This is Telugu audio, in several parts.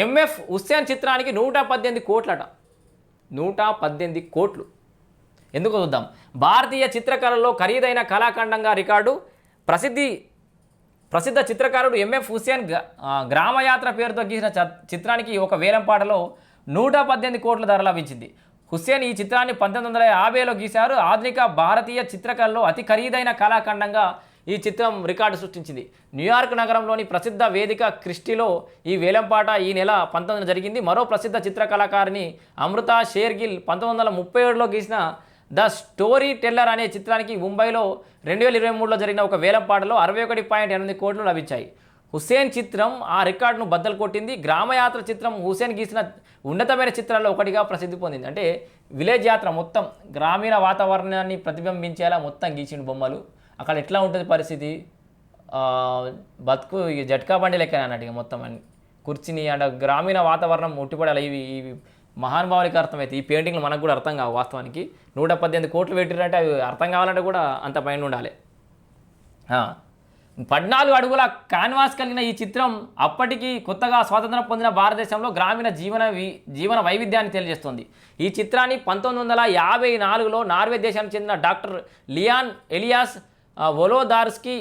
ఎంఎఫ్ హుస్సేన్ చిత్రానికి 118 కోట్లట. 118 కోట్లు. ఎందుకు చూద్దాం. భారతీయ చిత్రకళలో ఖరీదైన కళాఖండంగా రికార్డు. ప్రసిద్ధ చిత్రకారుడు ఎంఎఫ్ హుస్సేన్ గ్రామయాత్ర పేరుతో గీసిన చిత్రానికి ఒక వేలంపాటలో 118 కోట్ల ధర లభించింది. హుస్సేన్ ఈ చిత్రాన్ని 1950లో గీశారు. ఆధునిక భారతీయ చిత్రకళలో అతి ఖరీదైన కళాఖండంగా ఈ చిత్రం రికార్డు సృష్టించింది. న్యూయార్క్ నగరంలోని ప్రసిద్ధ వేదిక క్రిస్టీలో ఈ వేలంపాట ఈ నెల 19న జరిగింది. మరో ప్రసిద్ధ చిత్రకళాకారిణి అమృతా షేర్గిల్ 1937లో గీసిన ద స్టోరీ టెల్లర్ అనే చిత్రానికి ముంబైలో 2023లో జరిగిన ఒక వేలంపాటలో 61.8 కోట్లు లభించాయి. హుస్సేన్ చిత్రం ఆ రికార్డును బద్దలు కొట్టింది. గ్రామయాత్ర చిత్రం హుస్సేన్ గీసిన ఉన్నతమైన చిత్రాల్లో ఒకటిగా ప్రసిద్ధి పొందింది. అంటే విలేజ్ యాత్ర మొత్తం గ్రామీణ వాతావరణాన్ని ప్రతిబింబించేలా మొత్తం గీసిన బొమ్మలు. అక్కడ ఎట్లా ఉంటుంది పరిస్థితి, బతుకు జట్కా బండి లెక్క అన్నట్టు ఇక మొత్తం అని కూర్చుని అంటే గ్రామీణ వాతావరణం ఉట్టిపడాలి. ఇవి మహానుభావులకి అర్థమవుతాయి. ఈ పెయింటింగ్లు మనకు కూడా అర్థం కావు. వాస్తవానికి 118 కోట్లు పెట్టిరంటే అవి అర్థం కావాలంటే కూడా అంత పైన ఉండాలి. 14 అడుగుల కాన్వాస్ కలిగిన ఈ చిత్రం అప్పటికి కొత్తగా స్వాతంత్రం పొందిన భారతదేశంలో గ్రామీణ జీవన వైవిధ్యాన్ని తెలియజేస్తుంది. ఈ చిత్రాన్ని 1954లో నార్వే దేశానికి చెందిన డాక్టర్ లియాన్ ఎలియాస్ వొలోదార్స్కి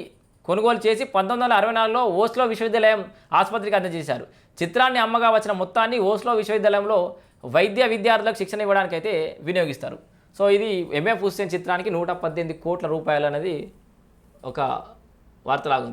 కొనుగోలు చేసి 1964లో ఓస్లో విశ్వవిద్యాలయం ఆసుపత్రికి అందజేశారు. చిత్రాన్ని అమ్మగా వచ్చిన మొత్తాన్ని ఓస్లో విశ్వవిద్యాలయంలో వైద్య విద్యార్థులకు శిక్షణ ఇవ్వడానికి అయితే వినియోగిస్తారు. సో ఇది ఎంఎఫ్ హుస్సేన్ చిత్రానికి 118 కోట్ల రూపాయలు అనేది ఒక వార్తలాగుంది.